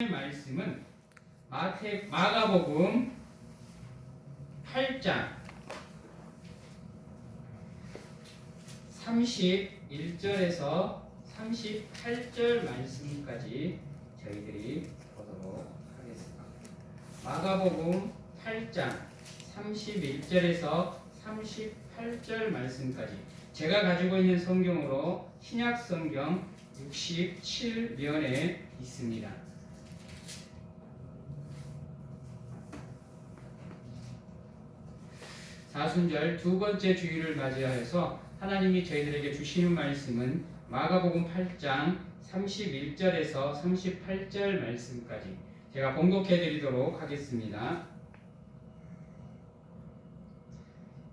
말씀은 마가복음 8장 31절에서 38절 말씀까지 저희들이 보도록 하겠습니다. 마가복음 8장 31절에서 38절 말씀까지 제가 가지고 있는 성경으로 신약성경 67면에 있습니다. 사순절 두 번째 주일을 맞이하여서 하나님이 저희들에게 주시는 말씀은 마가복음 8장 31절에서 38절 말씀까지 제가 봉독해 드리도록 하겠습니다.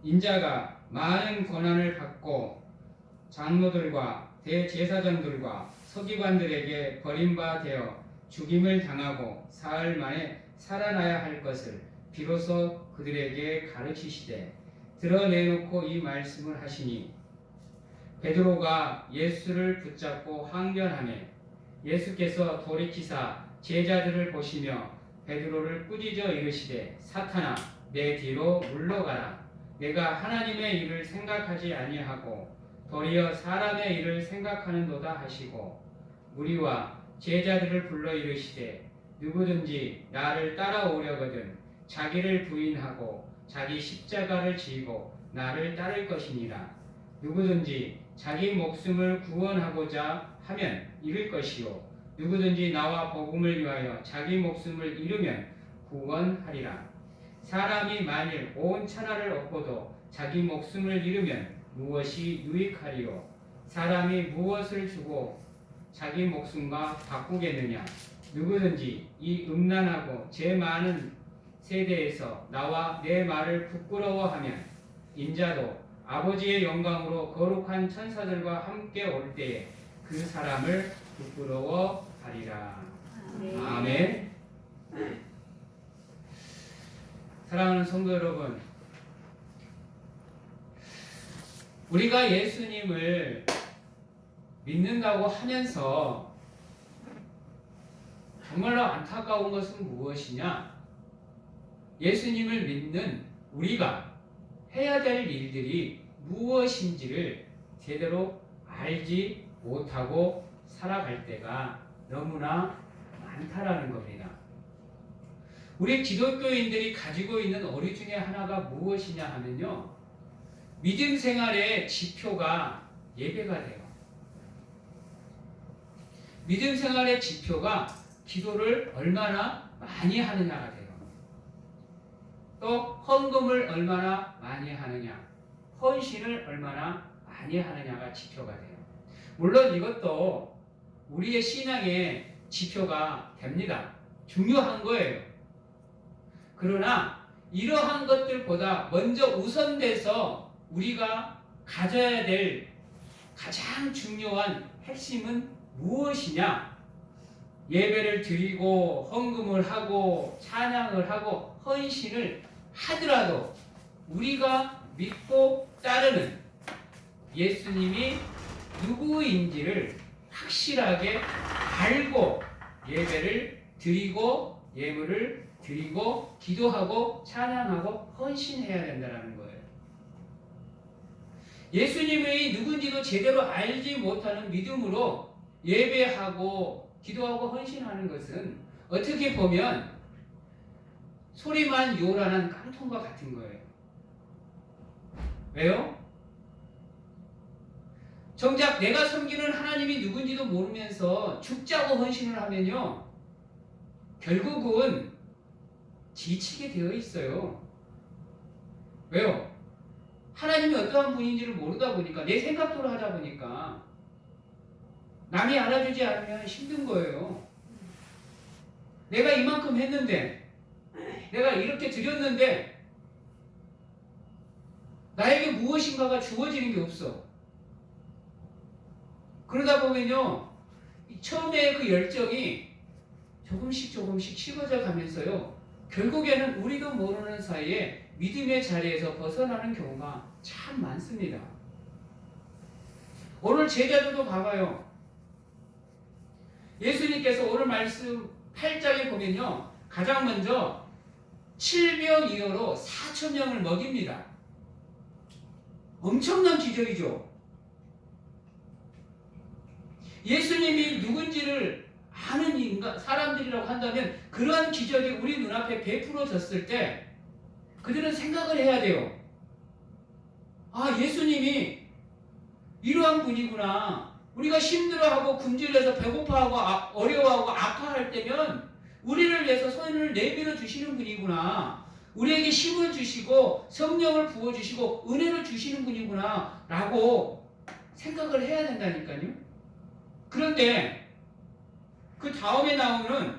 인자가 많은 고난을 받고 장로들과 대제사장들과 서기관들에게 버림받아 죽임을 당하고 사흘 만에 살아나야 할 것을 비로소 그들에게 가르치시되 드러내놓고 이 말씀을 하시니 베드로가 예수를 붙잡고 항변하매 예수께서 돌이키사 제자들을 보시며 베드로를 꾸짖어 이르시되 사탄아 내 뒤로 물러가라. 내가 하나님의 일을 생각하지 아니하고 도리어 사람의 일을 생각하는도다 하시고 무리와 제자들을 불러 이르시되 누구든지 나를 따라오려거든 자기를 부인하고 자기 십자가를 지고 나를 따를 것이니라. 누구든지 자기 목숨을 구원하고자 하면 잃을 것이요 누구든지 나와 복음을 위하여 자기 목숨을 잃으면 구원하리라. 사람이 만일 온 천하를 얻고도 자기 목숨을 잃으면 무엇이 유익하리요? 사람이 무엇을 주고 자기 목숨과 바꾸겠느냐? 누구든지 이 음란하고 죄 많은 세대에서 나와 내 말을 부끄러워하면 인자도 아버지의 영광으로 거룩한 천사들과 함께 올 때에 그 사람을 부끄러워하리라. 아멘. 사랑하는 성도 여러분, 우리가 예수님을 믿는다고 하면서 정말로 안타까운 것은 무엇이냐? 예수님을 믿는 우리가 해야 될 일들이 무엇인지를 제대로 알지 못하고 살아갈 때가 너무나 많다라는 겁니다. 우리 기독교인들이 가지고 있는 오류 중에 하나가 무엇이냐 하면요, 믿음 생활의 지표가 예배가 돼요. 믿음 생활의 지표가 기도를 얼마나 많이 하느냐가 돼요. 또 헌금을 얼마나 많이 하느냐, 헌신을 얼마나 많이 하느냐가 지표가 돼요. 물론 이것도 우리의 신앙의 지표가 됩니다. 중요한 거예요. 그러나 이러한 것들보다 먼저 우선돼서 우리가 가져야 될 가장 중요한 핵심은 무엇이냐? 예배를 드리고 헌금을 하고 찬양을 하고 헌신을 하더라도 우리가 믿고 따르는 예수님이 누구인지를 확실하게 알고 예배를 드리고 예물을 드리고 기도하고 찬양하고 헌신해야 된다는 거예요. 예수님이 누군지도 제대로 알지 못하는 믿음으로 예배하고 기도하고 헌신하는 것은 어떻게 보면 소리만 요란한 깡통과 같은 거예요. 왜요? 정작 내가 섬기는 하나님이 누군지도 모르면서 죽자고 헌신을 하면요, 결국은 지치게 되어 있어요. 왜요? 하나님이 어떠한 분인지를 모르다 보니까, 내 생각대로 하다 보니까 남이 알아주지 않으면 힘든 거예요. 내가 이만큼 했는데, 내가 이렇게 드렸는데 나에게 무엇인가가 주어지는 게 없어. 그러다 보면요, 처음에 그 열정이 조금씩 식어져 가면서요, 결국에는 우리도 모르는 사이에 믿음의 자리에서 벗어나는 경우가 참 많습니다. 오늘 제자들도 봐봐요. 예수님께서 오늘 말씀 8장에 보면요. 가장 먼저 7병이어로 4,000명을 먹입니다. 엄청난 기적이죠. 예수님이 누군지를 아는 사람들이라고 한다면 그러한 기적이 우리 눈앞에 베풀어졌을 때 그들은 생각을 해야 돼요. 아, 예수님이 이러한 분이구나. 우리가 힘들어하고 굶주려서 배고파하고 어려워하고 아파할 때면 우리를 위해서 손을 내밀어 주시는 분이구나. 우리에게 힘을 주시고 성령을 부어주시고 은혜를 주시는 분이구나 라고 생각을 해야 된다니까요. 그런데 그 다음에 나오는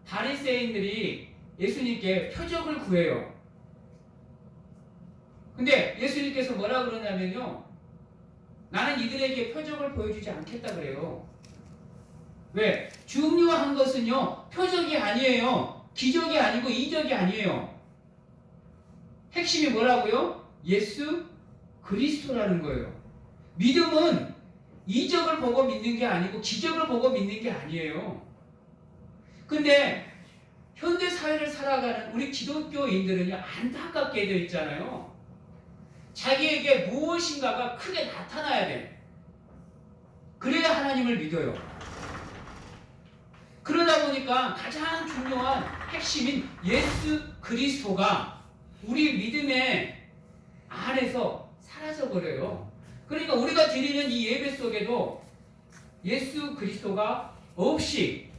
바리새인들이 예수님께 표적을 구해요. 근데 예수님께서 뭐라 그러냐면요. 나는 이들에게 표적을 보여주지 않겠다 그래요. 왜? 중요한 것은요. 표적이 아니에요. 기적이 아니고 이적이 아니에요. 핵심이 뭐라고요? 예수 그리스도라는 거예요. 믿음은 이적을 보고 믿는 게 아니고 기적을 보고 믿는 게 아니에요. 근데 현대 사회를 살아가는 우리 기독교인들은요. 안타깝게 되어 있잖아요. 자기에게 무엇인가가 크게 나타나야 돼. 그래야 하나님을 믿어요. 그러다 보니까 가장 중요한 핵심인 예수 그리스도가 우리 믿음의 안에서 사라져버려요. 그러니까 우리가 드리는 이 예배 속에도 예수 그리스도가 없이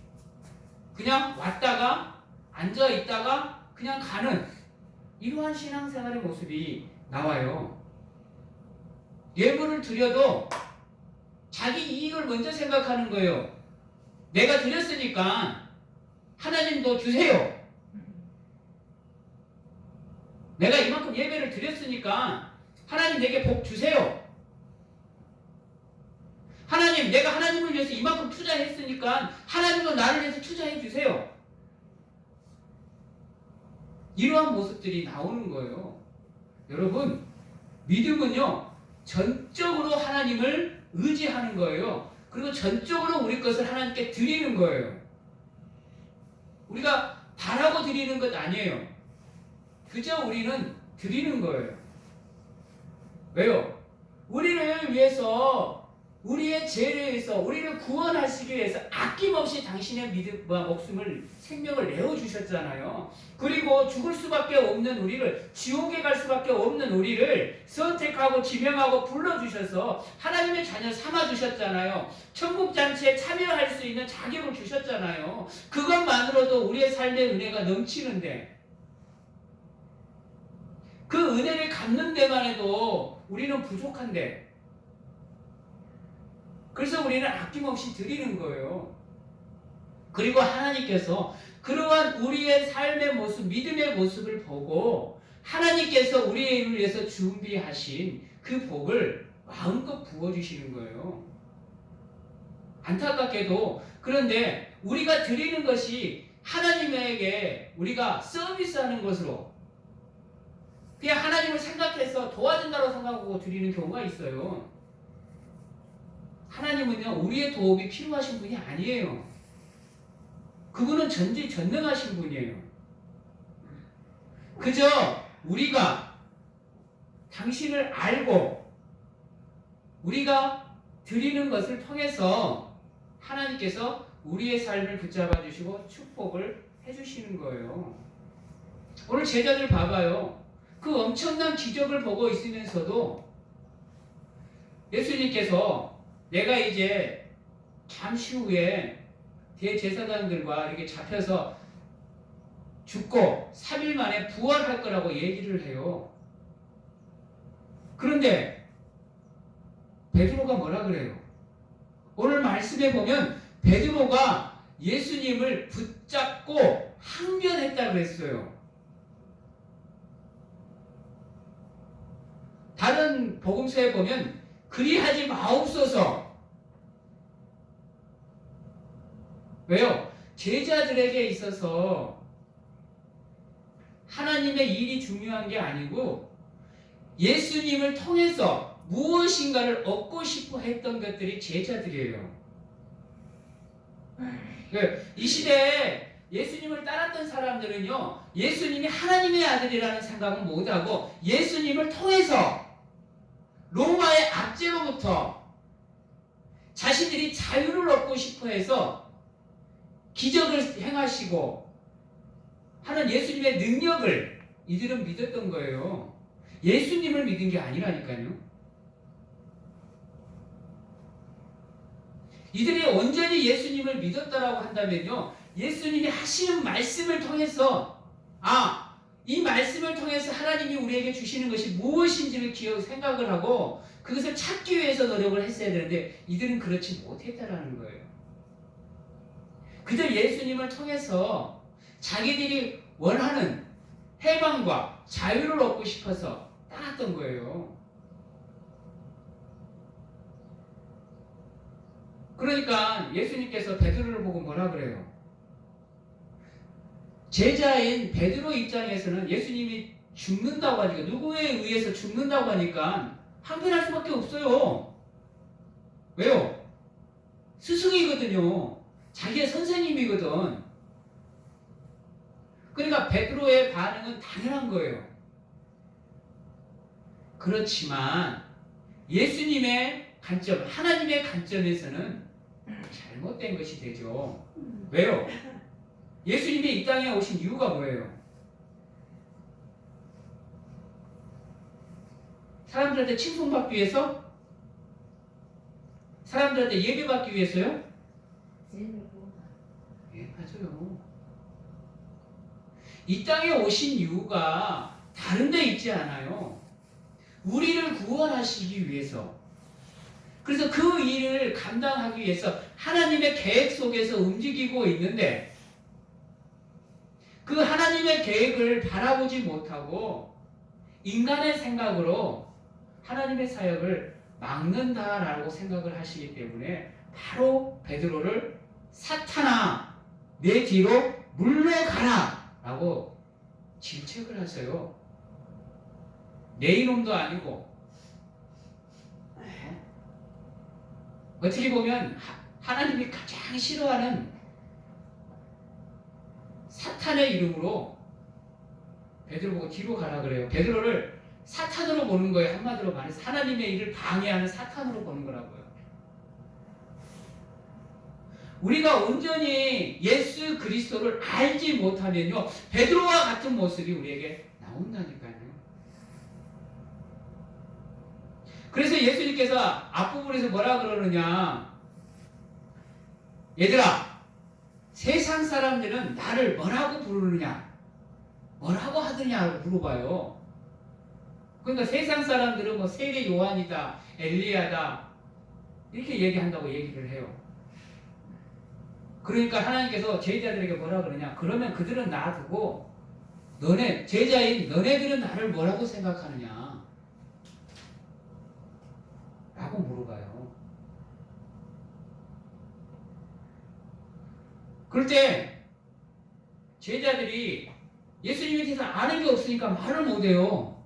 그냥 왔다가 앉아있다가 그냥 가는 이러한 신앙생활의 모습이 나와요. 예물을 드려도 자기 이익을 먼저 생각하는 거예요. 내가 드렸으니까 하나님도 주세요. 내가 이만큼 예배를 드렸으니까 하나님 내게 복 주세요. 하나님, 내가 하나님을 위해서 이만큼 투자했으니까 하나님도 나를 위해서 투자해 주세요. 이러한 모습들이 나오는 거예요. 여러분, 믿음은요, 전적으로 하나님을 의지하는 거예요. 그리고 전적으로 우리 것을 하나님께 드리는 거예요. 우리가 바라고 드리는 것 아니에요. 그저 우리는 드리는 거예요. 왜요? 우리를 위해서, 우리의 죄를 위해서, 우리를 구원하시기 위해서 아낌없이 당신의 목숨을, 생명을 내어주셨잖아요. 그리고 죽을 수밖에 없는 우리를, 지옥에 갈 수밖에 없는 우리를 선택하고 지명하고 불러주셔서 하나님의 자녀 삼아주셨잖아요. 천국잔치에 참여할 수 있는 자격을 주셨잖아요. 그것만으로도 우리의 삶의 은혜가 넘치는데 그 은혜를 갚는 데만 해도 우리는 부족한데 그래서 우리는 아낌없이 드리는 거예요. 그리고 하나님께서 그러한 우리의 삶의 모습, 믿음의 모습을 보고 하나님께서 우리를 위해서 준비하신 그 복을 마음껏 부어주시는 거예요. 안타깝게도 그런데 우리가 드리는 것이 하나님에게 우리가 서비스하는 것으로 그냥 하나님을 생각해서 도와준다고 생각하고 드리는 경우가 있어요. 하나님은요, 우리의 도움이 필요하신 분이 아니에요. 그분은 전지전능하신 분이에요. 그저 우리가 당신을 알고 우리가 드리는 것을 통해서 하나님께서 우리의 삶을 붙잡아 주시고 축복을 해주시는 거예요. 오늘 제자들 봐봐요. 그 엄청난 기적을 보고 있으면서도 예수님께서 내가 이제 잠시 후에 대제사장들과 이렇게 잡혀서 죽고 3일 만에 부활할 거라고 얘기를 해요. 그런데 베드로가 뭐라 그래요? 오늘 말씀에 보면 베드로가 예수님을 붙잡고 항변했다 그랬어요. 다른 복음서에 보면 그리하지 마옵소서. 왜요? 제자들에게 있어서 하나님의 일이 중요한 게 아니고 예수님을 통해서 무엇인가를 얻고 싶어 했던 것들이 제자들이에요. 이 시대에 예수님을 따랐던 사람들은요, 예수님이 하나님의 아들이라는 생각은 못하고 예수님을 통해서 로마의 압제로부터 자신들이 자유를 얻고 싶어 해서 기적을 행하시고 하는 예수님의 능력을 이들은 믿었던 거예요. 예수님을 믿은 게 아니라니까요. 이들이 온전히 예수님을 믿었다라고 한다면요, 예수님이 하시는 말씀을 통해서 이 말씀을 통해서 하나님이 우리에게 주시는 것이 무엇인지를 생각을 하고 그것을 찾기 위해서 노력을 했어야 되는데 이들은 그렇지 못했다라는 거예요. 그저 예수님을 통해서 자기들이 원하는 해방과 자유를 얻고 싶어서 따랐던 거예요. 그러니까 예수님께서 베드로를 보고 뭐라 그래요? 제자인 베드로 입장에서는 예수님이 죽는다고 하니까, 누구에 의해서 죽는다고 하니까 항변할 수밖에 없어요. 왜요? 스승이거든요. 자기의 선생님이거든. 그러니까 베드로의 반응은 당연한 거예요. 그렇지만 예수님의 관점, 하나님의 관점에서는 잘못된 것이 되죠. 왜요? 예수님이 이 땅에 오신 이유가 뭐예요? 사람들한테 칭송받기 위해서? 사람들한테 예배받기 위해서요? 예, 맞아요. 이 땅에 오신 이유가 다른 데 있지 않아요. 우리를 구원하시기 위해서. 그래서 그 일을 감당하기 위해서 하나님의 계획 속에서 움직이고 있는데 그 하나님의 계획을 바라보지 못하고 인간의 생각으로 하나님의 사역을 막는다라고 생각을 하시기 때문에 바로 베드로를 사탄아 내 뒤로 물러가라 라고 질책을 하세요. 내 이놈도 아니고 어떻게 보면 하나님이 가장 싫어하는 사탄의 이름으로 베드로 보고 뒤로 가라 그래요. 베드로를 사탄으로 보는 거예요. 한마디로 말해서 하나님의 일을 방해하는 사탄으로 보는 거라고요. 우리가 온전히 예수 그리스도를 알지 못하면요, 베드로와 같은 모습이 우리에게 나온다니까요. 그래서 예수님께서 앞부분에서 뭐라 그러느냐, 얘들아 세상 사람들은 나를 뭐라고 부르느냐, 뭐라고 하느냐고 물어봐요. 그러니까 세상 사람들은 뭐 세례 요한이다, 엘리야다 이렇게 얘기한다고 얘기를 해요. 그러니까 하나님께서 제자들에게 뭐라 그러냐, 그러면 그들은 놔두고 너네 제자인 너네들은 나를 뭐라고 생각하느냐 라고 물어봐요. 그럴 때 제자들이 예수님에 대해서 아는 게 없으니까 말을 못해요.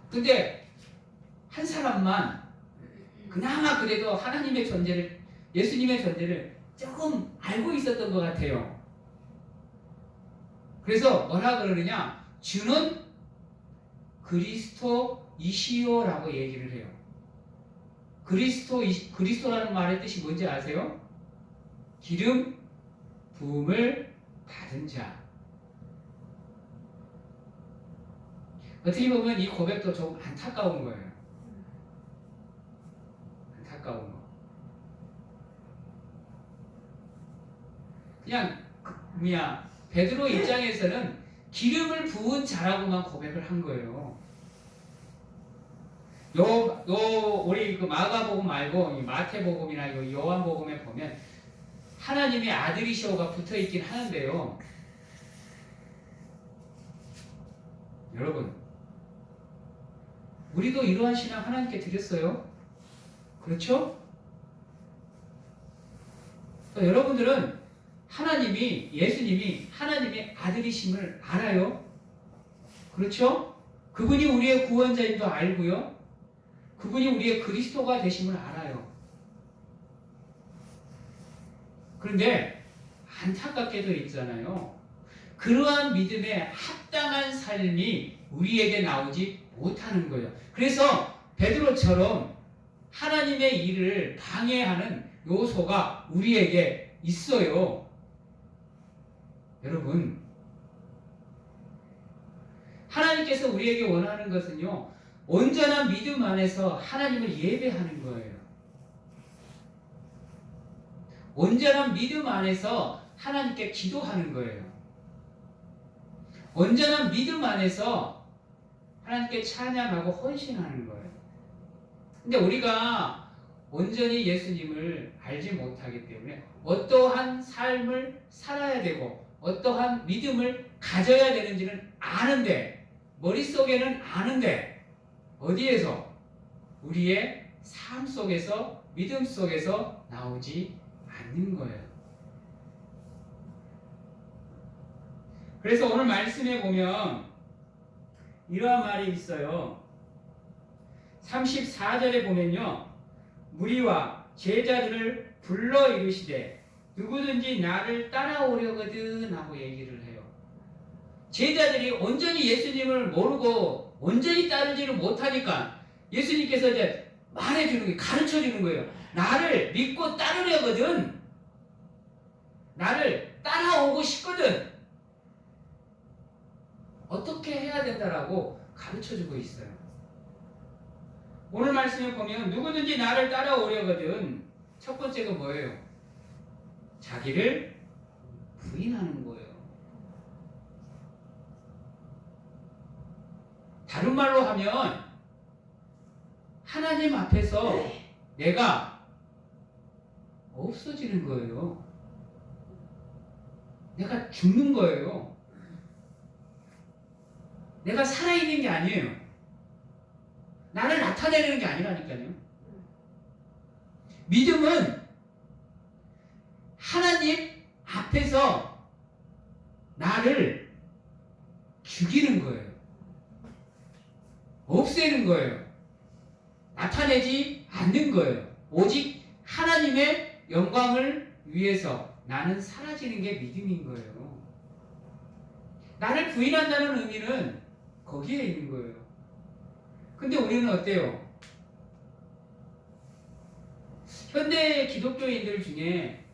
근데 한 사람만 그나마 그래도 하나님의 존재를, 예수님의 존재를 조금 알고 있었던 것 같아요. 그래서 뭐라 그러느냐, 주는 그리스도이시오라고 얘기를 해요. 그리스도라는 말의 뜻이 뭔지 아세요? 기름 부음을 받은 자. 어떻게 보면 이 고백도 좀 안타까운 거예요. 안타까운 거. 그냥 베드로 입장에서는 기름을 부은 자라고만 고백을 한 거예요. 우리 그 마가복음 말고 마태복음이나 요한복음에 보면 하나님의 아들이시오가 붙어 있긴 하는데요. 여러분, 우리도 이러한 신앙 하나님께 드렸어요. 그렇죠? 그러니까 여러분들은 예수님이 하나님의 아들이심을 알아요. 그렇죠? 그분이 우리의 구원자임도 알고요. 그분이 우리의 그리스도가 되심을 알아요. 그런데 안타깝게도 있잖아요. 그러한 믿음에 합당한 삶이 우리에게 나오지 못하는 거예요. 그래서 베드로처럼 하나님의 일을 방해하는 요소가 우리에게 있어요. 여러분, 하나님께서 우리에게 원하는 것은요, 온전한 믿음 안에서 하나님을 예배하는 거예요. 온전한 믿음 안에서 하나님께 기도하는 거예요. 온전한 믿음 안에서 하나님께 찬양하고 헌신하는 거예요. 근데 우리가 온전히 예수님을 알지 못하기 때문에 어떠한 삶을 살아야 되고 어떠한 믿음을 가져야 되는지는 아는데, 머릿속에는 아는데 어디에서? 우리의 삶 속에서, 믿음 속에서 나오지 않는 거예요. 그래서 오늘 말씀에 보면 이러한 말이 있어요. 34절에 보면요, 무리와 제자들을 불러 이르시되 누구든지 나를 따라오려거든 하고 얘기를 해요. 제자들이 온전히 예수님을 모르고 온전히 따르지를 못하니까 예수님께서 이제 말해주는 거예요. 가르쳐주는 거예요. 나를 믿고 따르려거든, 나를 따라오고 싶거든, 어떻게 해야 된다라고 가르쳐주고 있어요. 오늘 말씀에 보면 누구든지 나를 따라오려거든, 첫 번째가 뭐예요? 자기를 부인하는 거예요. 다른 말로 하면 하나님 앞에서 내가 없어지는 거예요. 내가 죽는 거예요. 내가 살아있는 게 아니에요. 나를 나타내는 게 아니라니까요. 믿음은 하나님 앞에서 나를 죽이는 거예요. 없애는 거예요. 나타내지 않는 거예요. 오직 하나님의 영광을 위해서 나는 사라지는 게 믿음인 거예요. 나를 부인한다는 의미는 거기에 있는 거예요. 근데 우리는 어때요? 현대 기독교인들 중에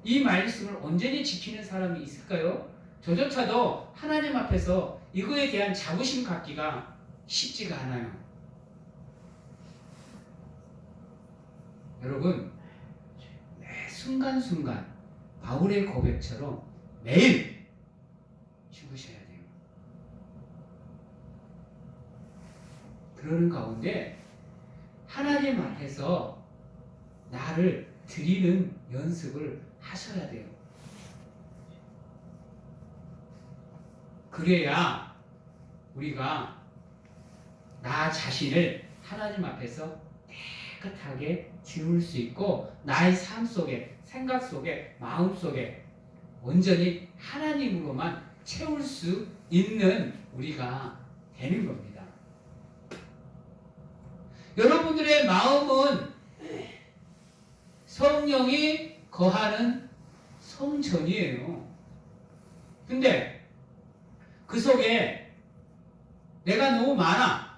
이 말씀을 온전히 지키는 사람이 있을까요? 저조차도 하나님 앞에서 이거에 대한 자부심 갖기가 쉽지가 않아요. 여러분, 매 순간순간 바울의 고백처럼 매일 죽으셔야 돼요. 그러는 가운데 하나님 앞에서 나를 드리는 연습을 하셔야 돼요. 그래야 우리가 나 자신을 하나님 앞에서 깨끗하게 지울 수 있고 나의 삶 속에, 생각 속에, 마음 속에 온전히 하나님으로만 채울 수 있는 우리가 되는 겁니다. 여러분들의 마음은 성령이 거하는 성전이에요. 근데 그 속에 내가 너무 많아.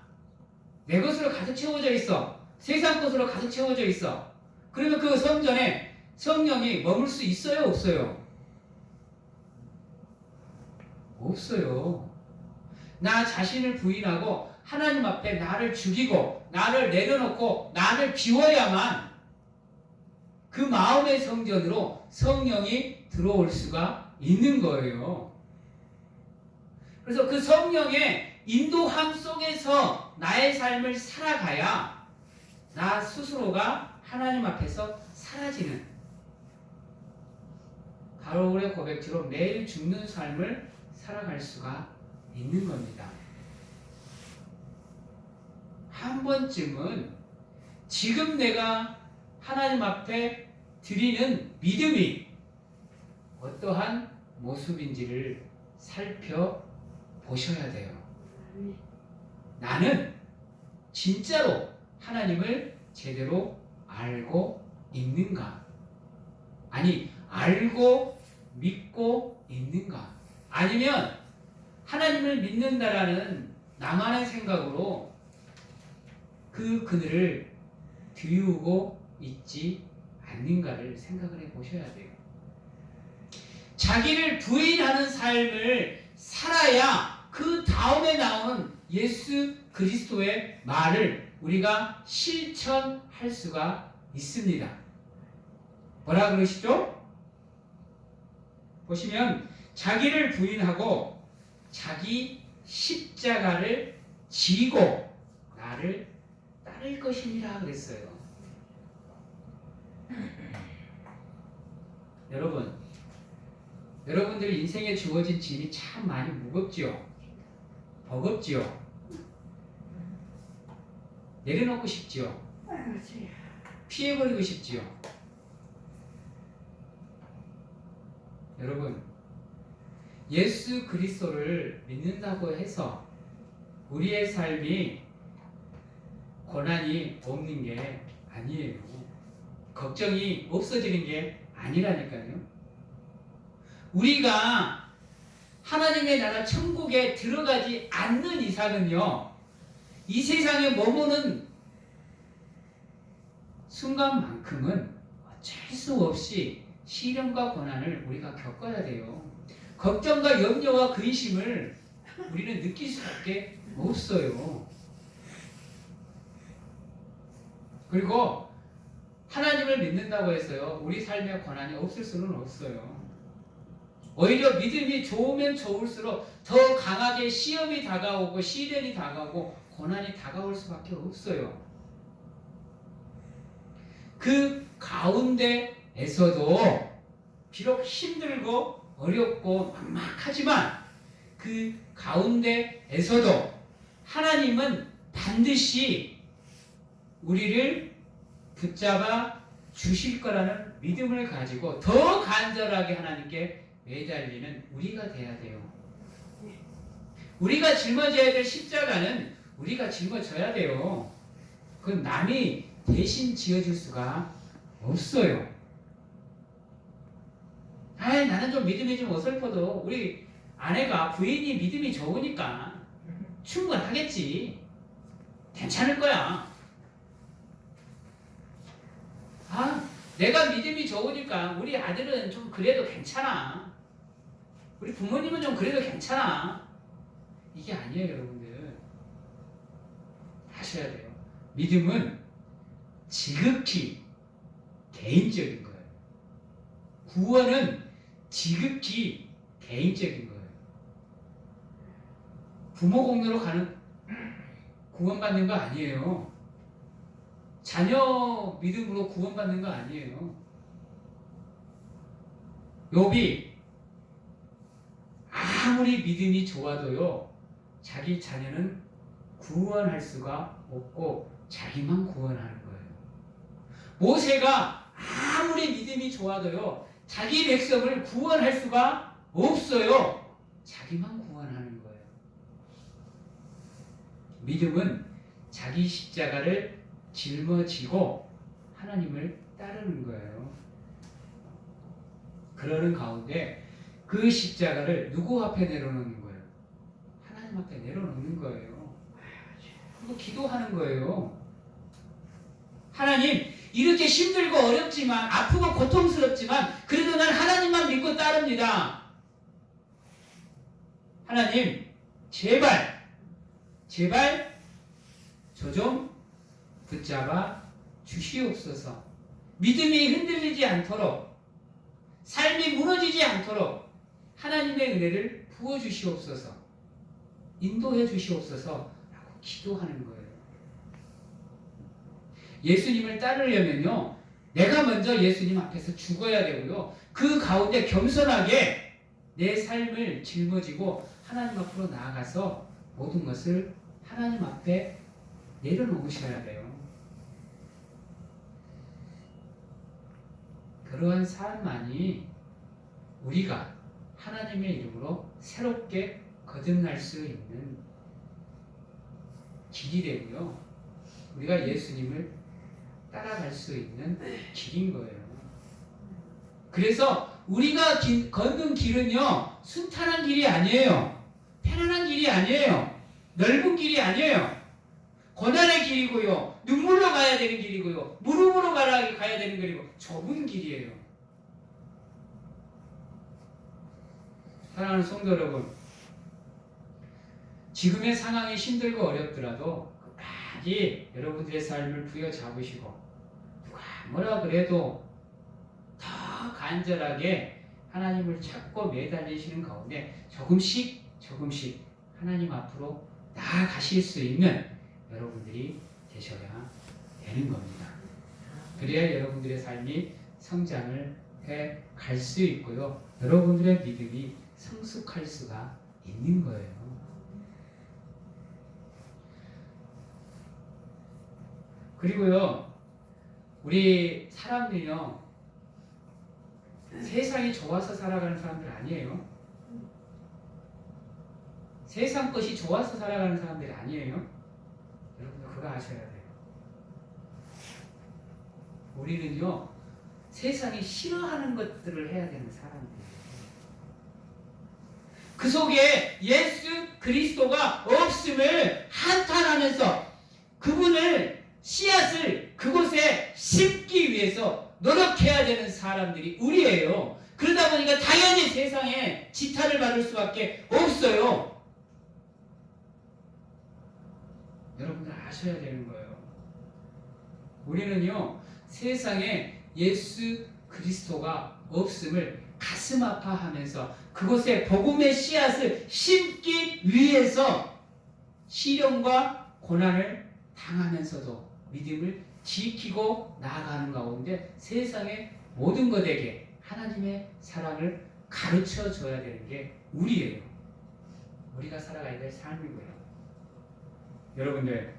내 것으로 가득 채워져 있어. 세상 것으로 가득 채워져 있어. 그러면 그 성전에 성령이 머물 수 있어요? 없어요? 없어요. 나 자신을 부인하고 하나님 앞에 나를 죽이고 나를 내려놓고 나를 비워야만 그 마음의 성전으로 성령이 들어올 수가 있는 거예요. 그래서 그 성령의 인도함 속에서 나의 삶을 살아가야 나 스스로가 하나님 앞에서 사라지는, 바울의 고백처럼 매일 죽는 삶을 살아갈 수가 있는 겁니다. 한 번쯤은 지금 내가 하나님 앞에 드리는 믿음이 어떠한 모습인지를 살펴보셔야 돼요. 나는 진짜로 하나님을 제대로 알고 있는가? 아니, 알고 믿고 있는가? 아니면 하나님을 믿는다라는 나만의 생각으로 그 그늘을 비우고 있지 않는가를 생각을 해보셔야 돼요. 자기를 부인하는 삶을 살아야 그 다음에 나오는 예수 그리스도의 말을 우리가 실천할 수가 있습니다. 뭐라 그러시죠? 보시면 자기를 부인하고 자기 십자가를 지고 나를 따를 것이니라 그랬어요. 여러분들 인생에 주어진 짐이 참 많이 무겁지요. 버겁지요. 내려놓고 싶지요. 피해버리고 싶지요. 여러분, 예수 그리스도를 믿는다고 해서 우리의 삶이 고난이 없는 게 아니에요. 걱정이 없어지는 게 아니라니까요. 우리가 하나님의 나라 천국에 들어가지 않는 이상은요, 이 세상에 머무는 순간만큼은 어쩔 수 없이 시련과 고난을 우리가 겪어야 돼요. 걱정과 염려와 근심을 우리는 느낄 수밖에 없어요. 그리고 하나님을 믿는다고 해서요, 우리 삶에 고난이 없을 수는 없어요. 오히려 믿음이 좋으면 좋을수록 더 강하게 시험이 다가오고 시련이 다가오고 고난이 다가올 수밖에 없어요. 그 가운데에서도 비록 힘들고 어렵고 막막하지만 그 가운데에서도 하나님은 반드시 우리를 붙잡아 주실 거라는 믿음을 가지고 더 간절하게 하나님께 매달리는 우리가 돼야 돼요. 우리가 짊어져야 될 십자가는 우리가 짊어져야 돼요. 그건 남이 대신 지어줄 수가 없어요. 아이, 나는 좀 믿음이 좀 어설퍼도 우리 아내가 부인이 믿음이 좋으니까 충분하겠지. 괜찮을 거야. 아, 내가 믿음이 좋으니까 우리 아들은 좀 그래도 괜찮아. 우리 부모님은 좀 그래도 괜찮아. 이게 아니에요, 여러분들. 아셔야 돼요. 믿음은 지극히 개인적인 거예요. 구원은 지극히 개인적인 거예요. 부모 공로로 가는 구원받는 거 아니에요. 자녀 믿음으로 구원받는 거 아니에요. 욥이 아무리 믿음이 좋아도요, 자기 자녀는 구원할 수가 없고 자기만 구원하는 거예요. 모세가 아무리 믿음이 좋아도요, 자기 백성을 구원할 수가 없어요. 자기만 구원하는 거예요. 믿음은 자기 십자가를 짊어지고 하나님을 따르는 거예요. 그러는 가운데 그 십자가를 누구 앞에 내려놓는 거예요? 하나님 앞에 내려놓는 거예요. 그리고 기도하는 거예요. 하나님, 이렇게 힘들고 어렵지만, 아프고 고통스럽지만 그래도 난 하나님만 믿고 따릅니다. 하나님, 제발 저 좀 붙잡아 주시옵소서. 믿음이 흔들리지 않도록, 삶이 무너지지 않도록 하나님의 은혜를 부어주시옵소서, 인도해 주시옵소서 라고 기도하는 거예요. 예수님을 따르려면요, 내가 먼저 예수님 앞에서 죽어야 되고요, 그 가운데 겸손하게 내 삶을 짊어지고 하나님 앞으로 나아가서 모든 것을 하나님 앞에 내려놓으셔야 돼요. 그러한 삶만이 우리가 하나님의 이름으로 새롭게 거듭날 수 있는 길이 되고요, 우리가 예수님을 따라갈 수 있는 길인 거예요. 그래서 우리가 걷는 길은요, 순탄한 길이 아니에요. 편안한 길이 아니에요. 넓은 길이 아니에요. 고난의 길이고요. 눈물로 가야 되는 길이고요. 무릎으로 가야 되는 길이고 좁은 길이에요. 사랑하는 성도 여러분, 지금의 상황이 힘들고 어렵더라도 끝까지 여러분들의 삶을 부여잡으시고 누가 뭐라 그래도 더 간절하게 하나님을 찾고 매달리시는 가운데 조금씩 하나님 앞으로 나아가실 수 있는 여러분들이 되셔야 되는 겁니다. 그래야 여러분들의 삶이 성장을 해 갈 수 있고요. 여러분들의 믿음이 성숙할 수가 있는 거예요. 그리고요, 우리 사람들이요, 세상이 좋아서 살아가는 사람들 아니에요. 세상 것이 좋아서 살아가는 사람들이 아니에요. 여러분들 그거 아셔야 돼요. 우리는요, 세상이 싫어하는 것들을 해야 되는 사람들이에요. 그 속에 예수 그리스도가 없음을 한탄하면서 그분을 씨앗을 그곳에 심기 위해서 노력해야 되는 사람들이 우리예요. 그러다 보니까 당연히 세상에 지탄을 받을 수밖에 없어요. 여러분들 아셔야 되는 거예요. 우리는요, 세상에 예수 그리스도가 없음을 가슴 아파하면서 그곳에 복음의 씨앗을 심기 위해서 시련과 고난을 당하면서도 믿음을 지키고 나아가는 가운데 세상의 모든 것에게 하나님의 사랑을 가르쳐 줘야 되는 게 우리예요. 우리가 살아가야 될 삶이고요. 여러분들,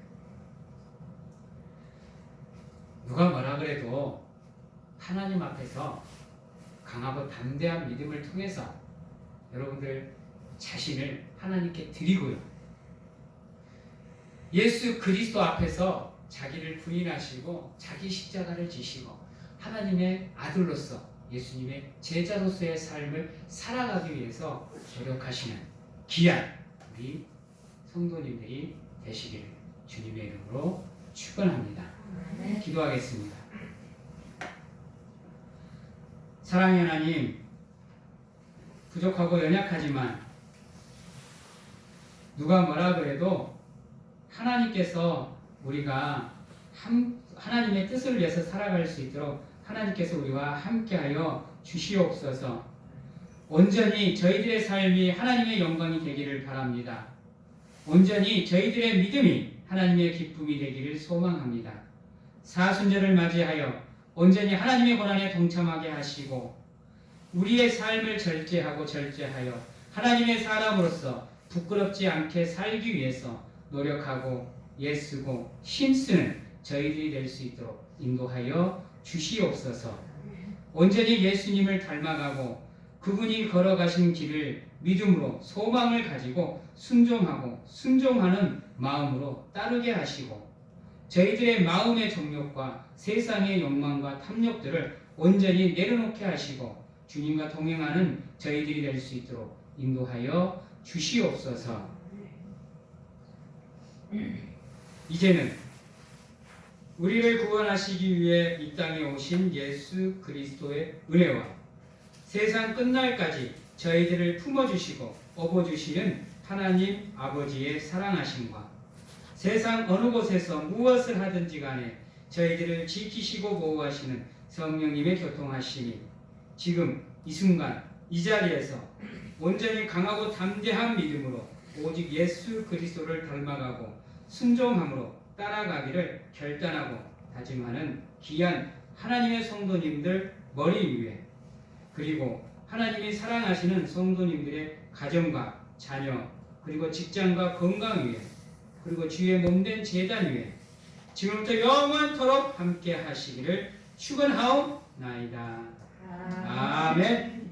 누가 뭐라 그래도 하나님 앞에서 강하고 담대한 믿음을 통해서 여러분들 자신을 하나님께 드리고요. 예수 그리스도 앞에서 자기를 부인하시고 자기 십자가를 지시고 하나님의 아들로서 예수님의 제자로서의 삶을 살아가기 위해서 노력하시는 귀한 우리 성도님들이 되시기를 주님의 이름으로 축원합니다. 기도하겠습니다. 사랑의 하나님, 부족하고 연약하지만 누가 뭐라 그래도 하나님께서 우리가 하나님의 뜻을 위해서 살아갈 수 있도록 하나님께서 우리와 함께하여 주시옵소서. 온전히 저희들의 삶이 하나님의 영광이 되기를 바랍니다. 온전히 저희들의 믿음이 하나님의 기쁨이 되기를 소망합니다. 사순절을 맞이하여 온전히 하나님의 고난에 동참하게 하시고 우리의 삶을 절제하여 하나님의 사람으로서 부끄럽지 않게 살기 위해서 노력하고 애쓰고 힘쓰는 저희들이 될 수 있도록 인도하여 주시옵소서. 온전히 예수님을 닮아가고 그분이 걸어가신 길을 믿음으로 소망을 가지고 순종하는 마음으로 따르게 하시고 저희들의 마음의 정욕과 세상의 욕망과 탐욕들을 온전히 내려놓게 하시고 주님과 동행하는 저희들이 될 수 있도록 인도하여 주시옵소서. 이제는 우리를 구원하시기 위해 이 땅에 오신 예수 그리스도의 은혜와 세상 끝날까지 저희들을 품어주시고 업어주시는 하나님 아버지의 사랑하심과 세상 어느 곳에서 무엇을 하든지 간에 저희들을 지키시고 보호하시는 성령님의 교통하심이 지금 이 순간 이 자리에서 온전히 강하고 담대한 믿음으로 오직 예수 그리스도를 닮아가고 순종함으로 따라가기를 결단하고 다짐하는 귀한 하나님의 성도님들 머리 위에 그리고 하나님이 사랑하시는 성도님들의 가정과 자녀 그리고 직장과 건강 위에 그리고 주의 몸된 제단 위에 지금부터 영원토록 함께 하시기를 축원하옵나이다. 아멘.